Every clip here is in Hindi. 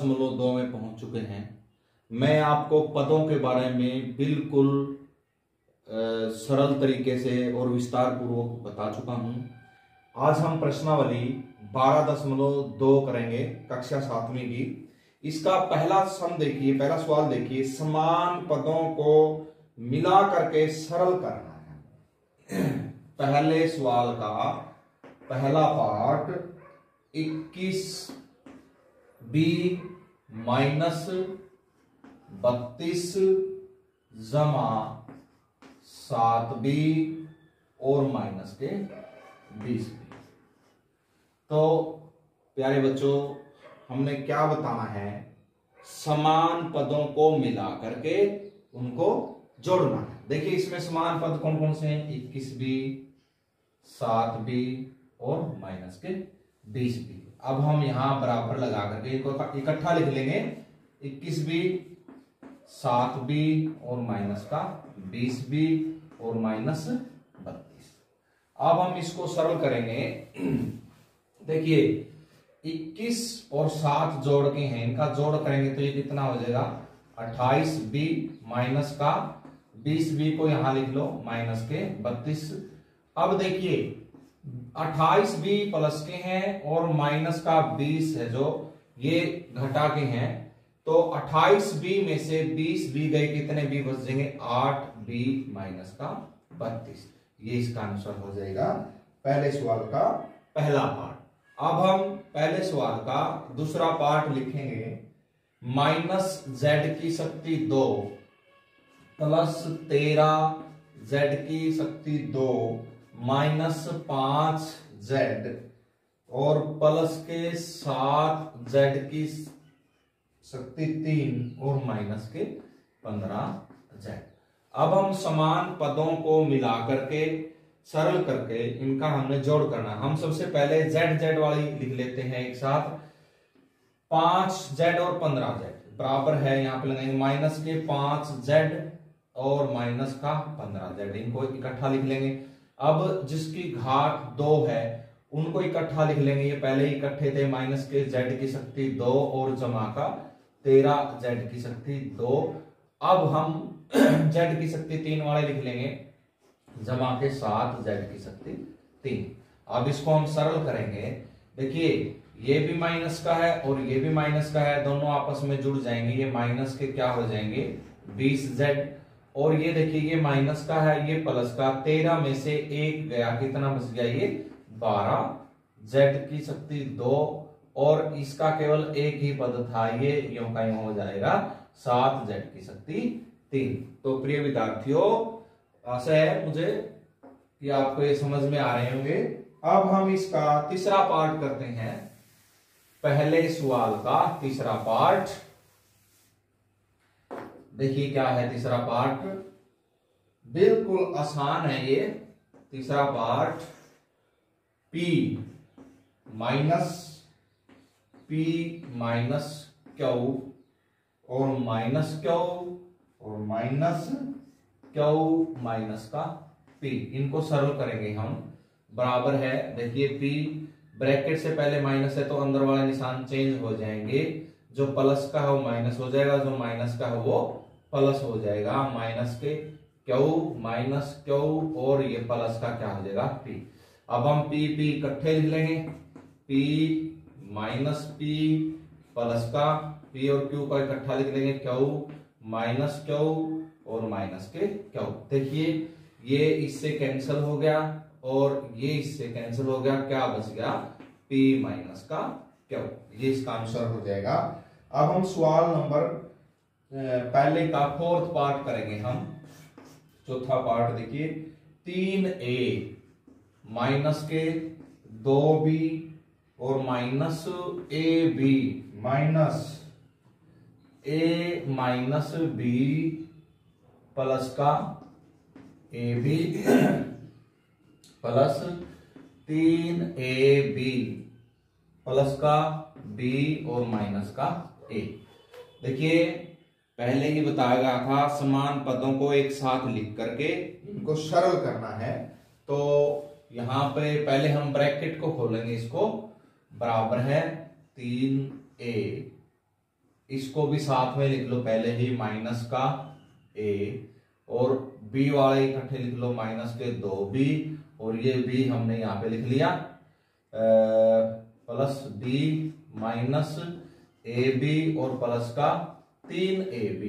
4.2 में पहुंच चुके हैं। मैं आपको पदों के बारे में बिल्कुल सरल तरीके से और विस्तार पूर्वक बता चुका हूं। आज हम प्रश्नावली 12.2 करेंगे कक्षा 7वीं की। इसका पहला सवाल देखिए, समान पदों को मिला करके सरल करना है। पहले सवाल का पहला पार्ट 21b माइनस 32 जमा 7b और माइनस के 20b। तो प्यारे बच्चों, हमने क्या बताना है, समान पदों को मिला करके उनको जोड़ना है। देखिए इसमें समान पद कौन कौन से हैं, 21b, 7b और माइनस के 20b। अब हम यहां बराबर लगा करके इनको इकट्ठा लिख लेंगे, 21b 7b और माइनस का 20b और माइनस 32। अब हम इसको सरल करेंगे। देखिए 21 और 7 जोड़ के हैं, इनका जोड़ करेंगे तो ये कितना हो जाएगा, 28b माइनस का 20b को यहां लिख लो माइनस के 32। अब देखिए 28b प्लस के हैं और माइनस का 20 है जो ये घटा के हैं, तो 28b में से 20b गए, कितने b बच जाएंगे, 8b माइनस का 32। ये इसका आंसर हो जाएगा पहले सवाल का पहला पार्ट। अब हम पहले सवाल का दूसरा पार्ट लिखेंगे, माइनस z की शक्ति 2 प्लस 13 z की शक्ति 2 माइनस 5z और प्लस के 7z की शक्ति 3 और माइनस के 15z। अब हम समान पदों को मिला करके सरल करके इनका हमने जोड़ करना। हम सबसे पहले z वाली लिख लेते हैं एक साथ, 5z और 15z बराबर है, यहां पे लगाएंगे माइनस के 5z और माइनस का 15z, इनको इकट्ठा लिख लेंगे। अब जिसकी घात 2 है उनको इकट्ठा लिख लेंगे, ये पहले ही इकट्ठे थे, माइनस के z की शक्ति 2 और जमा का 13z की शक्ति 2। अब हम z की शक्ति 3 वाले लिख लेंगे, जमा के 7z की शक्ति 3। अब इसको हम सरल करेंगे। देखिए ये भी माइनस का है और ये भी माइनस का है, दोनों आपस में जुड़ जाएंगे, ये माइनस के क्या हो जाएंगे 20z, और ये देखिए ये माइनस का है, ये प्लस का, 13 में से 1 गया, कितना बच गया, ये 12z की शक्ति 2 और इसका केवल एक ही पद था, ये यूं का यूं हो जाएगा 7z की शक्ति 3। तो प्रिय विद्यार्थियों, आशा है मुझे कि आपको ये समझ में आ रहे होंगे। अब हम इसका तीसरा पार्ट करते हैं, पहले सवाल का तीसरा पार्ट। देखिए क्या है तीसरा पार्ट, बिल्कुल आसान है ये तीसरा पार्ट, p माइनस q और माइनस q और माइनस q माइनस का p, इनको सरल करेंगे हम, बराबर है। देखिए p ब्रैकेट से पहले माइनस है तो अंदर वाले निशान चेंज हो जाएंगे, जो प्लस का है वो माइनस हो जाएगा, जो माइनस का है वो प्लस हो जाएगा, माइनस के q माइनस q और ये प्लस का क्या हो जाएगा p। अब हम p इकट्ठे लिख लेंगे, p माइनस p प्लस का p और q का इकट्ठा लिख लेंगे, q माइनस q और माइनस के q। देखिए ये इससे कैंसिल हो गया और ये इससे कैंसिल हो गया, क्या बच गया, p माइनस का q। ये इसका आंसर हो जाएगा। अब हम सवाल नंबर पहले का फोर्थ पार्ट करेंगे हम, चौथा पार्ट देखिए, 3a माइनस के 2b और minus ab minus a minus b plus का ab प्लस 3ab प्लस का b और माइनस का a। देखिए पहले ही बताया गया था, समान पदों को एक साथ लिख करके इनको सरल करना है। तो यहां पे पहले हम ब्रैकेट को खोलेंगे, इसको बराबर है 3a इसको भी साथ में लिख लो पहले ही, माइनस का a, और b वाले इकट्ठे लिख लो माइनस के 2b, और ये b हमने यहाँ पे लिख लिया प्लस b माइनस ab और प्लस का 3ab,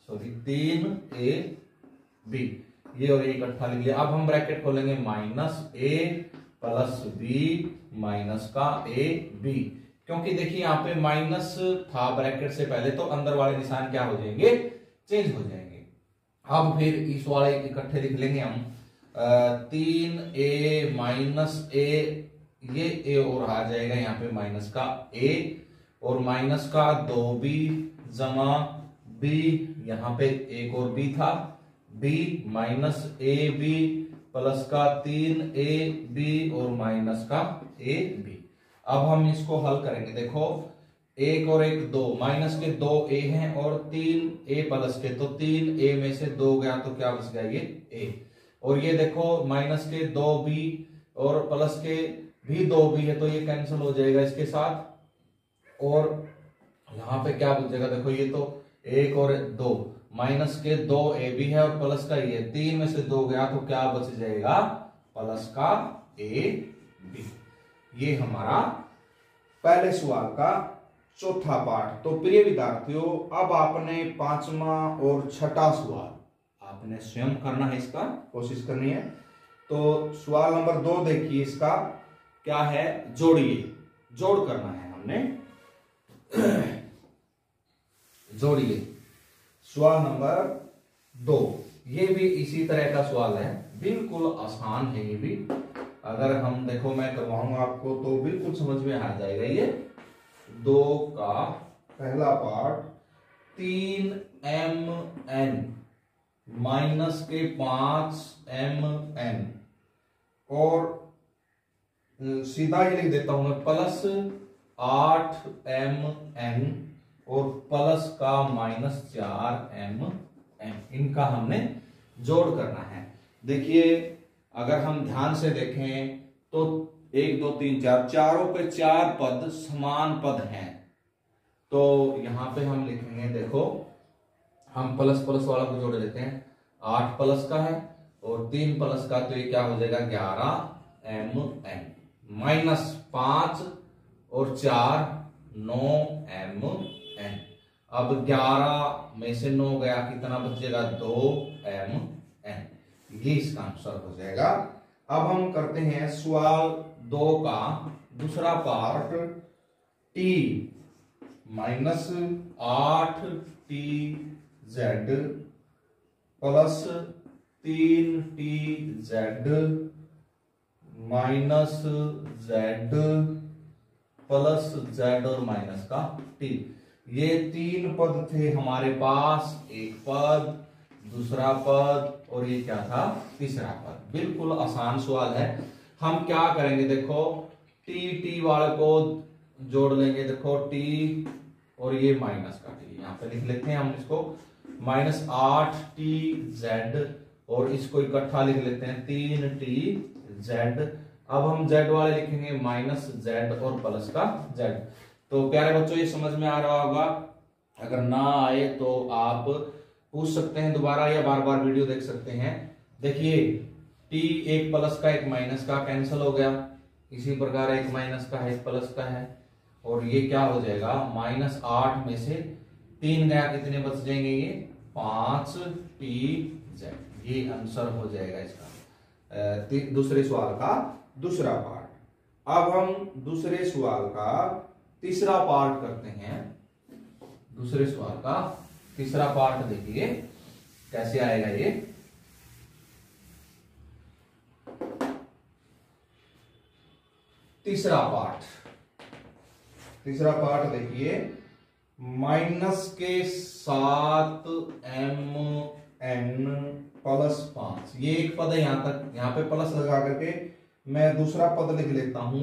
सॉरी 3ab, ये और ये इकट्ठा लिख लिया। अब हम ब्रैकेट खोलेंगे, minus a plus b minus का ab, क्योंकि देखिए यहाँ पे माइनस था ब्रैकेट से पहले, तो अंदर वाले निशान क्या हो जाएंगे, चेंज हो जाएंगे। अब फिर इस वाले इकट्ठे लिख लेंगे हम 3a माइनस a, ये a और आ जाएगा यहाँ पे माइनस का a, और माइनस का 2b जमा b, यहाँ पे एक और b था b माइनस ab प्लस का 3ab और माइनस का ab। अब हम इसको हल करेंगे, देखो एक और एक 2, माइनस के 2a हैं और 3a प्लस के, तो 3a में से 2 गया तो क्या बच गया, ये a, और ये देखो माइनस के 2b और प्लस के भी 2b है, तो ये कैंसिल हो जाएगा इसके साथ, और यहाँ पे क्या बचेगा, देखो ये तो 1 और 2, माइनस के 2ab है और प्लस का ये 3 में से 2 गया तो क्या बच जाएगा, प्लस का ab। ये हमारा पहले सवाल का चौथा पार्ट। तो प्रिय विद्यार्थियों, अब आपने पांचवा और छठा सवाल आपने स्वयं करना है, इसका कोशिश करनी है। तो सवाल नंबर 2 देखिए, इसका क्या है, जोड़िए, जोड़ करना है हमने जोड़िए सवाल नंबर 2, ये भी इसी तरह का सवाल है, बिल्कुल आसान है ये भी। अगर हम देखो मैं करवाऊंगा आपको तो बिल्कुल समझ में आ जाएगा। ये 2 का पहला पार्ट 3mn माइनस के 5mn, और सीधा ही लिख देता हूं मैं प्लस 8mn और प्लस का माइनस 4mn, इनका हमने जोड़ करना है। देखिए अगर हम ध्यान से देखें तो 1 2 3 4, चारों पे 4 पद समान पद हैं, तो यहां पे हम लिखेंगे, देखो हम प्लस प्लस वाला को जोड़ लेते हैं, 8 प्लस का है और 3 प्लस का, तो ये क्या हो जाएगा 11mn, माइनस 5 और 4 9mn। अब 11 में से 9 गया, कितना बचेगा 2mn, ये इसका आंसर हो जाएगा। अब हम करते हैं सवाल 2 का दूसरा part, t minus 8tz plus 3tz minus z plus z और माइनस का t। ये 3 पद थे हमारे पास, एक पद, दूसरा पद, और ये क्या था, तीसरा पद। बिल्कुल आसान सवाल है। हम क्या करेंगे, देखो t वाले को जोड़ लेंगे, देखो t और ये माइनस का t, यहाँ पे लिख लेते हैं हम इसको, माइनस 8tz और इसको इकट्ठा लिख लेते हैं 3tz। अब हम z वाले लिखेंगे माइनस z और प्लस का z। तो प्यारे बच्चों, ये समझ में आ रहा होगा, अगर ना आए तो आप पूछ सकते हैं दोबारा या बार बार वीडियो देख सकते हैं। देखिए t एक प्लस का एक माइनस का कैंसिल हो गया, इसी प्रकार एक माइनस का है एक प्लस का है, और ये क्या हो जाएगा, माइनस 8 में से 3 गया, कितने बच जाएंगे, ये 5tz। ये आंसर हो जाएगा इसका दूसरे सवाल का दूसरा पार्ट। अब हम दूसरे सवाल का तीसरा पार्ट करते हैं। दूसरे सवाल का तीसरा पार्ट देखिए कैसे आएगा ये। तीसरा पार्ट देखिए, माइनस के 7mn प्लस 5, ये एक पद है, यहां तक, यहां पे प्लस लगा करके मैं दूसरा पद लिख लेता हूं,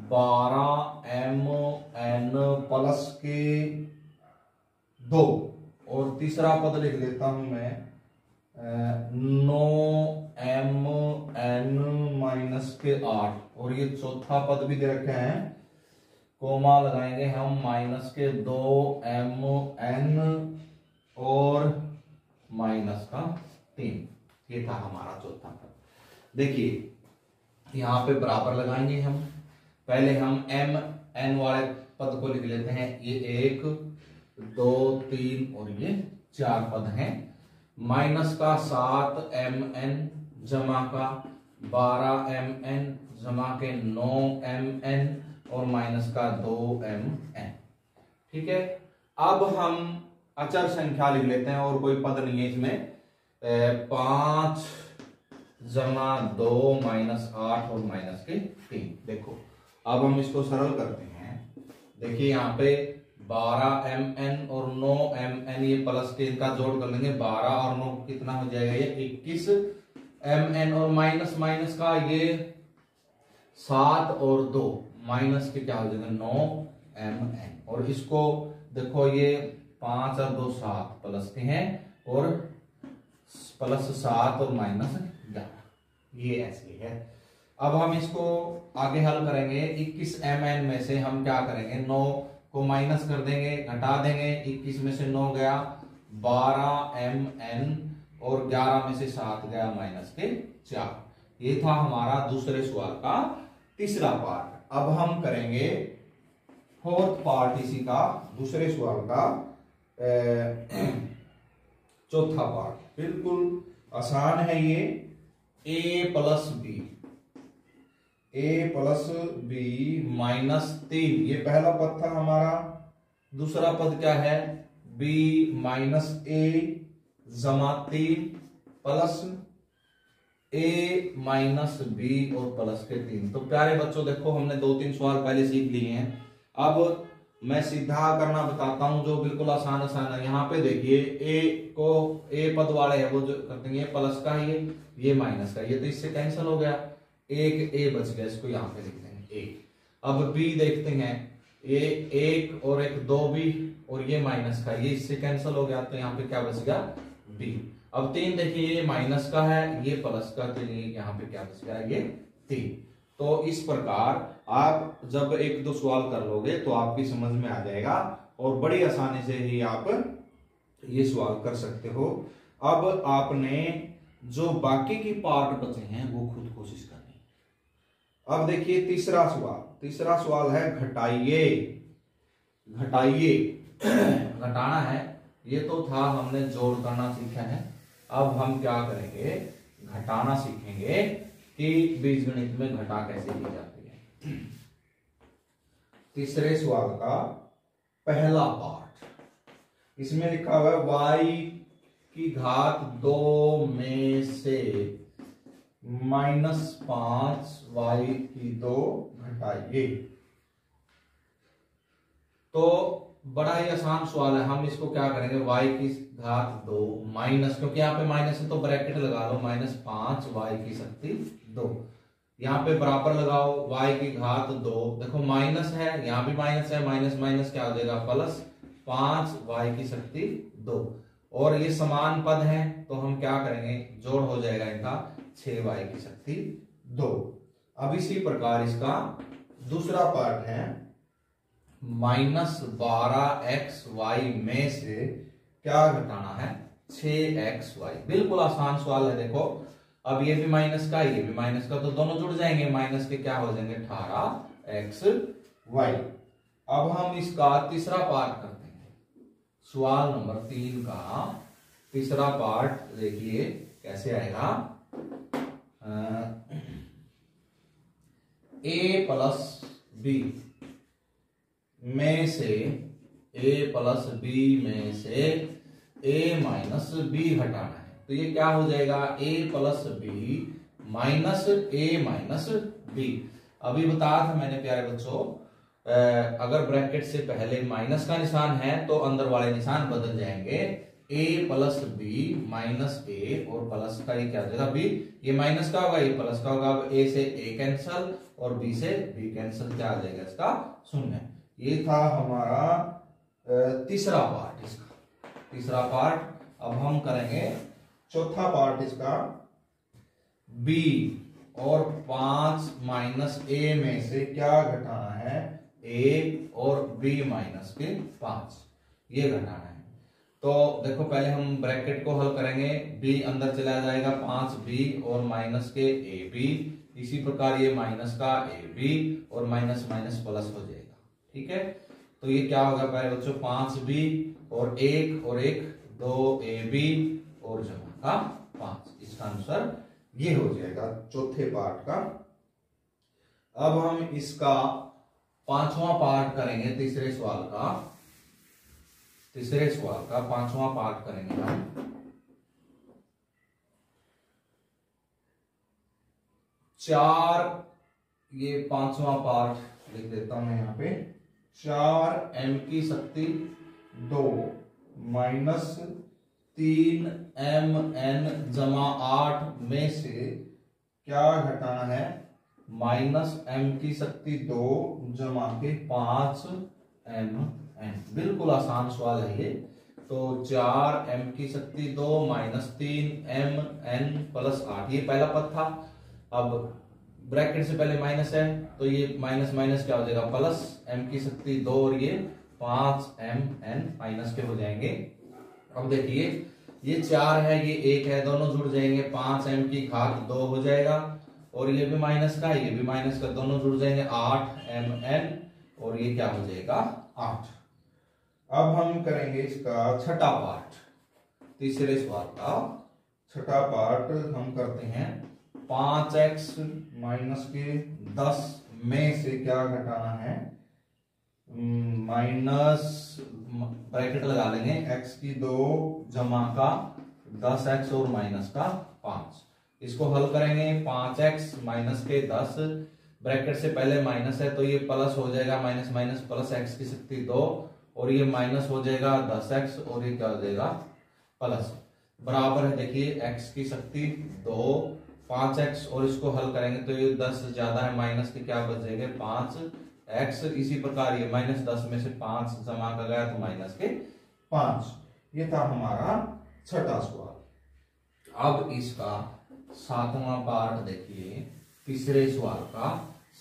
12mn प्लस के 2, और तीसरा पद लिख लेता हूं मैं 9mn माइनस के 8, और ये चौथा पद भी दे रखे हैं कोमा लगाएंगे हम माइनस के 2mn और माइनस का 3। ये था हमारा चौथा पद। देखिए यहां पे बराबर लगाएंगे हम। पहले हम एम एन वाले पद को लिख लेते हैं। ये 1 2 3 और ये 4 पद हैं। माइनस का 7mn जमा का 12mn जमा के 9mn और माइनस का 2mn। ठीक है, अब हम अचर संख्या लिख लेते हैं और कोई पद नहीं है इसमें। 5 जमा 2 माइनस 8 और माइनस के 3। देखो अब हम इसको सरल करते हैं। देखिए यहाँ पे 12mn और 9mn ये प्लस के इनका जोड़ कर लेंगे। 12 और 9 कितना हो जाएगा, ये 21mn और माइनस माइनस का ये 7 और 2 माइनस के क्या हो जाएगा 9mn। और इसको देखो ये 5 और 2 7 प्लस के हैं और प्लस 7 और माइनस 11, ये ऐसे है। अब हम इसको आगे हल करेंगे। 21mn में से हम क्या करेंगे, 9 को माइनस कर देंगे, घटा देंगे। 21 में से 9 गया 12mn और 11 में से 7 गया माइनस के 4। ये था हमारा दूसरे सवाल का तीसरा पार्ट। अब हम करेंगे फोर्थ पार्ट इसी का, दूसरे सवाल का चौथा पार्ट। बिल्कुल आसान है ये। a प्लस बी माइनस 3, ये पहला पद था हमारा। दूसरा पद क्या है, b माइनस a जमा 3 प्लस a माइनस b और प्लस के 3। तो प्यारे बच्चों देखो हमने 2-3 सवाल पहले सीख लिए हैं। अब मैं सीधा करना बताता हूं जो बिल्कुल आसान है। यहाँ पे देखिए ए पद वाले है वो जो कर देंगे प्लस का, ये माइनस का, ये तो इससे कैंसिल हो गया। एक ए बच गया, इसको यहाँ पे लिख देंगे ए। अब बी देखते हैं, ये 1 और 1 2 बी और ये माइनस का, ये इससे कैंसिल हो गया। तो यहाँ पे क्या बच गया बी। अब 3 देखिए ये माइनस का है, ये प्लस का, तो ये यहाँ पे क्या बच गया ये 3। तो इस प्रकार आप जब 1-2 सवाल कर लोगे तो आपकी समझ में आ जाएगा और बड़ी आसानी से ही आप ये सवाल कर सकते हो। अब आपने जो बाकी की पार्ट बचे हैं वो खुद कोशिश करनी। अब देखिए तीसरा सवाल है घटाइए। घटाना है, ये तो था, हमने जोड़ करना सीखा है। अब हम क्या करेंगे, घटाना सीखेंगे कि बीजगणित में घटा कैसे की जाती है। तीसरे सवाल का पहला पार्ट, इसमें लिखा हुआ है y की घात 2 में से -5 y की 2 घटाइए। तो बड़ा ही आसान सवाल है। हम इसको क्या करेंगे, y की घात 2 माइनस, क्योंकि यहाँ पे माइनस है तो ब्रैकेट लगा लो, -5 y की शक्ति 2। यहाँ पे बराबर लगाओ y की घात 2। देखो माइनस है, यहाँ भी माइनस है, माइनस माइनस क्या हो जाएगा प्लस 5 y की शक्ति 2। और ये समान पद है तो हम क्या करेंगे, जोड़ हो जाएगा इनका 6 y की शक्ति 2। अब इसी प्रकार इसका दूसरा पार्ट है -12xy में से क्या घटाना है 6xy। बिल्कुल आसान सवाल है। देखो अब ये भी माइनस का, ये भी माइनस का, तो दोनों जुड़ जाएंगे, माइनस के क्या हो जाएंगे 18xy। अब हम इसका तीसरा पार्ट करते हैं। सवाल नंबर 3 का तीसरा पार्ट देखिए कैसे आएगा। a प्लस बी में से a माइनस बी हटाना है। तो ये क्या हो जाएगा, a plus B minus a minus B. अभी बताया था मैंने प्यारे बच्चों, अगर ब्रैकेट से पहले माइनस का निशान है तो अंदर वाले निशान बदल जाएंगे। a plus B minus a और प्लस का ये क्या हो जाएगा b। ये माइनस का होगा, ये प्लस का होगा। अब a से a कैंसल और b से b कैंसल, क्या आ जाएगा इसका 0। ये था हमारा तीसरा पार्ट इसका। अब हम करेंगे चौथा पार्ट इसका। b और 5 माइनस a में से क्या घटाना है ए और बी माइनस के 5, ये घटाना है। तो देखो पहले हम ब्रैकेट को हल करेंगे, बी अंदर चला जाएगा 5b और माइनस के ए बी, इसी प्रकार ये माइनस का ए बी और माइनस माइनस प्लस हो जाएगा। ठीक है, तो ये क्या होगा पहले बच्चों 5b और एक 2ab और जमा का 5, इसका आंसर ये हो जाएगा चौथे पार्ट का। अब हम इसका पांचवा पार्ट करेंगे, तीसरे सवाल का पांचवा पार्ट करेंगे हम। 4, ये पांचवा पार्ट लिख देता हूं मैं यहाँ पे, 4m की शक्ति 2 माइनस 3mn जमा 8 में से क्या घटाना है, माइनस m की शक्ति 2 जमा के 5mn। बिल्कुल आसान सवाल है ये। तो 4m की शक्ति 2 माइनस 3mn प्लस 8, ये पहला पद था। अब ब्रैकेट से पहले माइनस है तो ये माइनस माइनस क्या हो जाएगा प्लस, m की शक्ति 2 और ये 5mn माइनस के हो जाएंगे। अब देखिए ये 4 है ये 1 है, दोनों जुड़ जाएंगे, 5m की घात 2 हो जाएगा और ये भी माइनस का ये भी माइनस का, दोनों जुड़ जाएंगे 8mn और ये क्या हो जाएगा 8। अब हम करेंगे इसका छठा पार्ट, तीसरे सवाल का छठा पार्ट हम करते हैं। 5x माइनस के 10 में से क्या घटाना है, माइनस ब्रैकेट लगा लेंगे x की 2 जमा का 10x और माइनस का 5, इसको हल करेंगे। 5x माइनस के 10, ब्रैकेट से पहले माइनस है तो ये प्लस हो जाएगा, माइनस माइनस प्लस x की शक्ति 2 और ये माइनस हो जाएगा 10x और ये क्या हो जाएगा प्लस, बराबर है देखिए x की शक्ति 2 5x और इसको हल करेंगे तो ये 10 ज्यादा है, माइनस के क्या बच जाएंगे 5x। इसी प्रकार ये माइनस 10 में से 5 जमा कर गया तो माइनस के 5। ये था हमारा छठा सवाल। अब इसका सातवां पार्ट देखिए, तीसरे सवाल का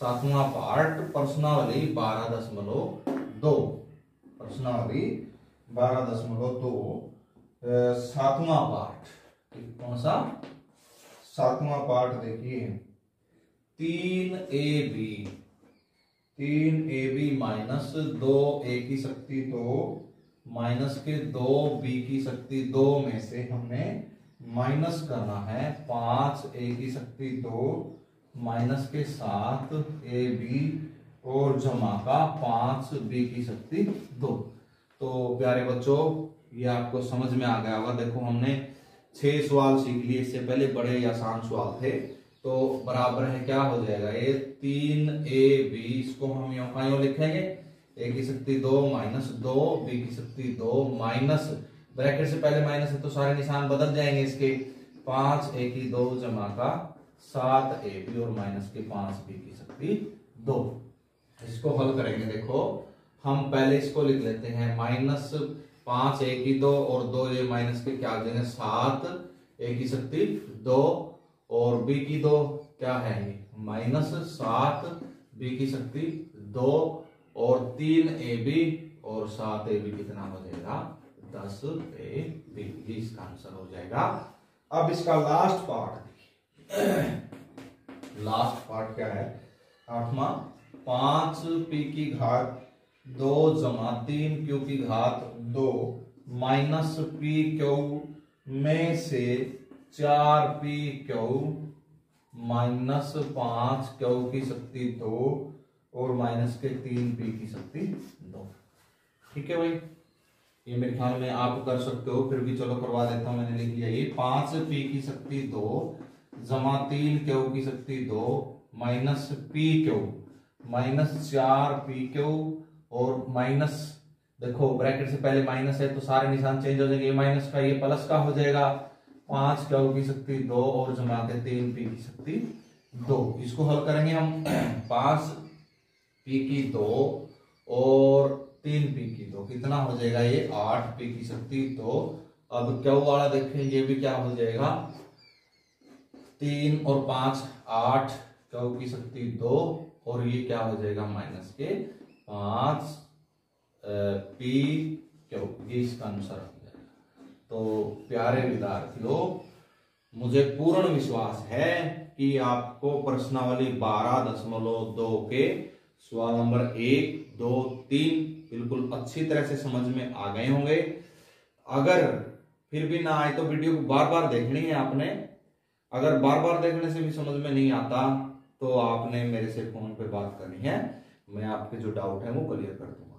सातवां पार्ट, प्रश्नावली 12.2, प्रश्नावली 12.2 सातवां पार्ट, कौन सा सातवां पार्ट देखिए, 3ab माइनस 2a की शक्ति 2 माइनस के 2b की शक्ति 2 में से हमने माइनस करना है 5a की शक्ति 2 माइनस के 7ab और जमा का 5b की शक्ति 2। तो प्यारे बच्चों ये आपको समझ में आ गया होगा। देखो हमने 6 सवाल सीख लिए, इससे पहले बड़े आसान सवाल थे। तो बराबर है क्या हो जाएगा ये 3ab, इसको हम यूं लिखेंगे, a की शक्ति 2 माइनस 2 b की शक्ति 2 माइनस, ब्रैकेट से पहले माइनस है तो सारे निशान बदल जाएंगे इसके, 5a की 2 जमा का 7ab और माइनस के 5b की शक्ति 2। इसको हल करेंगे, देखो हम पहले इसको लिख लेते हैं, माइनस 5a की 2 और 2a माइनस के क्या आ जाएंगे 7a की शक्ति 2 और b की 2 क्या है माइनस 7b की शक्ति 2 और 3ab और 7ab कितना हो जाएगा 10ab, इसका आंसर हो जाएगा। अब इसका लास्ट पार्ट देखिए, लास्ट पार्ट क्या है, आठवां, 5p की घात 2 जमा 3q की घात 2 माइनस pq में से 4pq माइनस 5q की शक्ति 2 और माइनस के 3p की शक्ति 2। ठीक है भाई, ये मेरे ख्याल में आप कर सकते हो, फिर भी चलो करवा देता हूं, मैंने लिख लिया ये 5p की शक्ति 2 जमा 3q की शक्ति 2 माइनस pq माइनस 4pq और माइनस, देखो ब्रैकेट से पहले माइनस है तो सारे निशान चेंज हो जाएंगे, ये माइनस का ये प्लस का हो जाएगा, 5q की शक्ति 2 और जमा के 3p की शक्ति 2। इसको हल करेंगे हम, 5p की 2 और 3p की 2 कितना हो जाएगा ये 8p की शक्ति 2। अब q वाला देखें, ये भी क्या हो जाएगा 3 और 5 8 q की शक्ति 2 और ये क्या हो जाएगा माइनस के 5 पी क्यू, ये इसका आंसर हो जाएगा। तो प्यारे विद्यार्थियों, मुझे पूर्ण विश्वास है कि आपको प्रश्नावली 12.2 के सवाल नंबर 1, 2, 3 बिल्कुल अच्छी तरह से समझ में आ गए होंगे। अगर फिर भी ना आए तो वीडियो को बार बार देखनी है आपने। अगर बार बार देखने से भी समझ में नहीं आता तो आपने मेरे से फोन पे बात करनी है, मैं आपके जो डाउट है वो क्लियर कर दूंगा।